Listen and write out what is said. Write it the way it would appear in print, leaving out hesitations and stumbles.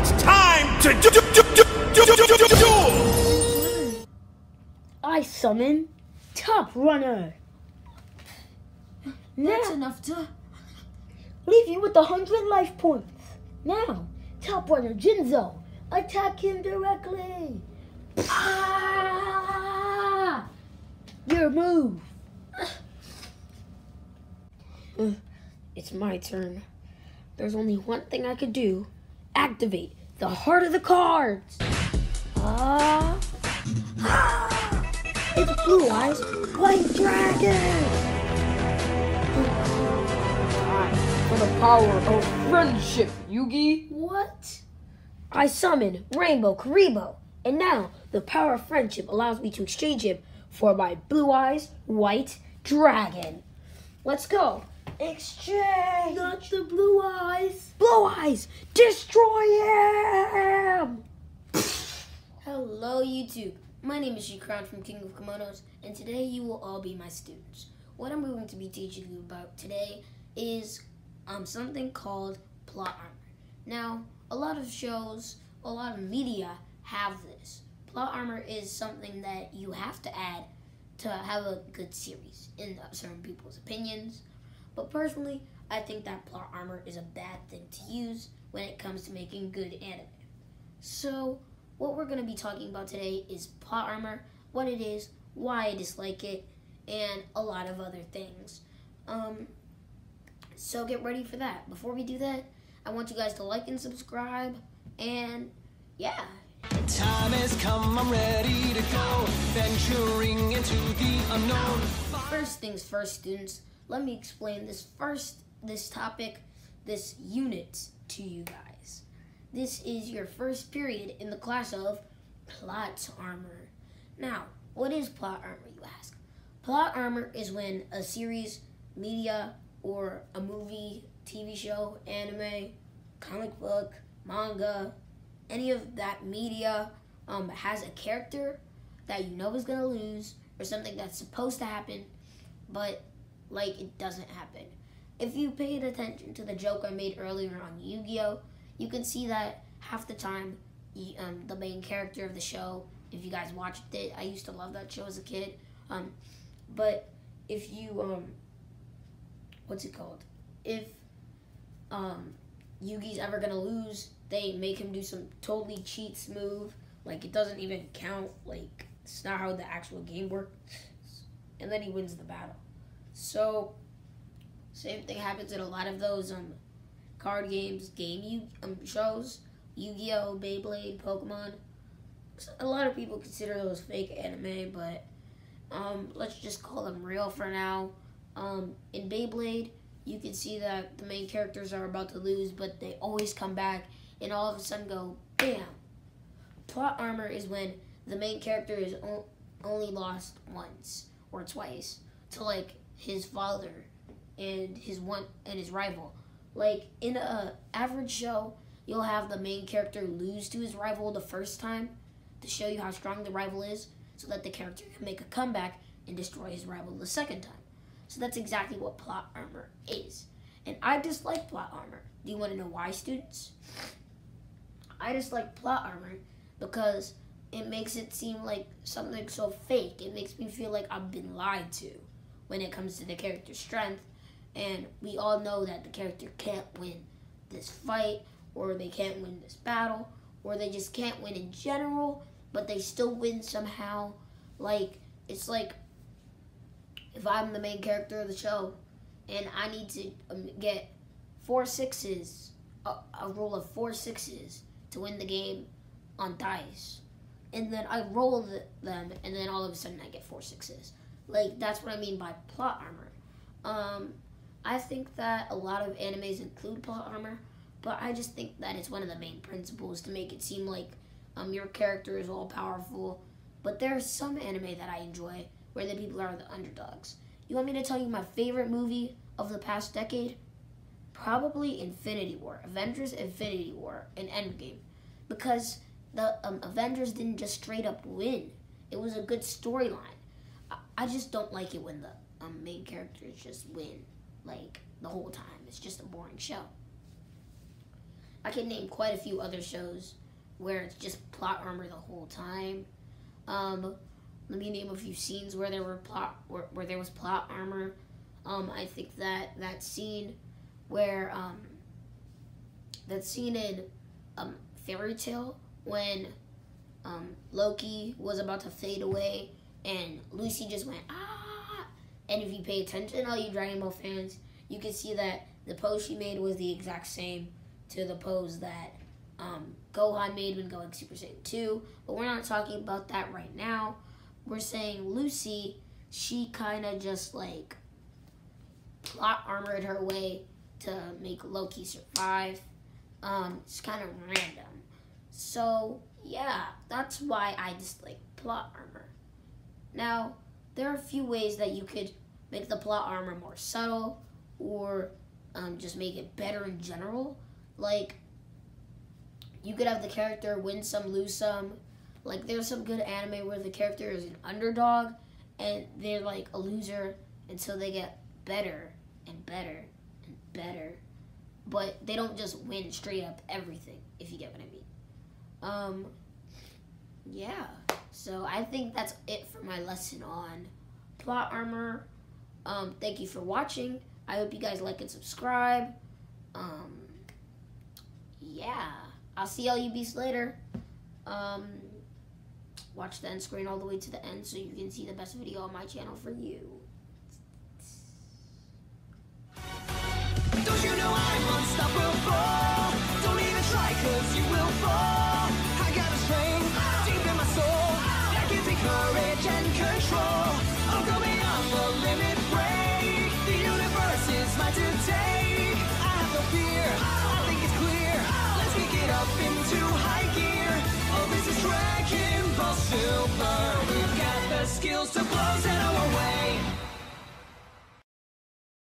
It's time to duel! I summon Top Runner. That's enough to leave you with 100 life points. Now, Top Runner Jinzo, attack him directly. Ah! Your move. It's my turn. There's only one thing I could do. Activate the heart of the cards. It's Blue Eyes White Dragon. Time for the power of friendship, Yugi. What? I summon Rainbow Karibo, and now the power of friendship allows me to exchange him for my Blue Eyes White Dragon. Let's go. Exchange. Not the Blue Eyes. Blue Eyes, destroy him. Hello YouTube, my name is Crown from King of Kemonos, and today you will all be my students. What I'm going to be teaching you about today is something called plot armor. Now, a lot of shows, a lot of media have this. Plot armor is something that you have to add to have a good series, in certain people's opinions. But personally, I think that plot armor is a bad thing to use when it comes to making good anime. So, what we're going to be talking about today is plot armor, what it is, why I dislike it, and a lot of other things. So get ready for that. Before we do that, I want you guys to like and subscribe, and yeah. Time has come, I'm ready to go, venturing into the unknown. First things first, students, let me explain this topic, this unit to you guys. This is your first period in the class of plot armor. Now, what is plot armor, you ask? Plot armor is when a series, media, or a movie, TV show, anime, comic book, manga, any of that media has a character that you know is going to lose, or something that's supposed to happen, but like it doesn't happen. If you paid attention to the joke I made earlier on Yu-Gi-Oh!, you can see that half the time the main character of the show, if you guys watched it, I used to love that show as a kid, but if you, what's it called? If Yugi's ever gonna lose, they make him do some totally cheats move, like it doesn't even count, like it's not how the actual game works, and then he wins the battle. So, same thing happens in a lot of those card games, shows, Yu-Gi-Oh!, Beyblade, Pokemon. A lot of people consider those fake anime, but let's just call them real for now. In Beyblade, you can see that the main characters are about to lose, but they always come back and all of a sudden go, bam! Plot armor is when the main character is only lost once or twice to like his father and his rival. Like in a average show, you'll have the main character lose to his rival the first time to show you how strong the rival is, so that the character can make a comeback and destroy his rival the second time. So that's exactly what plot armor is. And I dislike plot armor. Do you want to know why, students? I dislike plot armor because it makes it seem like something so fake. It makes me feel like I've been lied to when it comes to the character's strength. And we all know that the character can't win this fight, or they can't win this battle, or they just can't win in general, but they still win somehow. Like, it's like if I'm the main character of the show and I need to get 4 sixes, a roll of 4 sixes to win the game on dice, and then I roll them, and then all of a sudden I get 4 sixes. Like, that's what I mean by plot armor. I think that a lot of animes include plot armor, but I just think that it's one of the main principles to make it seem like your character is all powerful. But there's some anime that I enjoy where the people are the underdogs. You want me to tell you my favorite movie of the past decade? Probably Infinity War, Avengers Infinity War, and Endgame. Because the Avengers didn't just straight up win. It was a good storyline. I just don't like it when the main characters just win, like, the whole time. It's just a boring show. I can name quite a few other shows where it's just plot armor the whole time. Let me name a few scenes where there was plot armor. I think that scene where that scene in Fairy Tale when Loki was about to fade away and Lucy just went ah, and if you pay attention, all you Dragon Ball fans, you can see that the pose she made was the exact same to the pose that Gohan made when going Super Saiyan 2, but we're not talking about that right now. We're saying Lucy, she kind of just like plot armored her way to make Loki survive. It's kind of random. So yeah, that's why I dislike plot armor. Now, there are a few ways that you could make the plot armor more subtle or just make it better in general. Like, you could have the character win some, lose some. Like, there's some good anime where the character is an underdog and they're like a loser until they get better and better and better. But they don't just win straight up everything, if you get what I mean. Yeah. So I think that's it for my lesson on plot armor. Thank you for watching. I hope you guys like and subscribe. Yeah. I'll see all you beasts later. Watch the end screen all the way to the end so you can see the best video on my channel for you. Don't you know I'm unstoppable? Don't even try, cause you will fall. I got a strength deep in my soul that gives me courage and control. I'll go beyond the limit break. The universe is mine to take. I have no fear, I think it's clear. Let's kick it up into high gear. Oh, this is Dragon Ball Super. We've got the skills to blows and I won't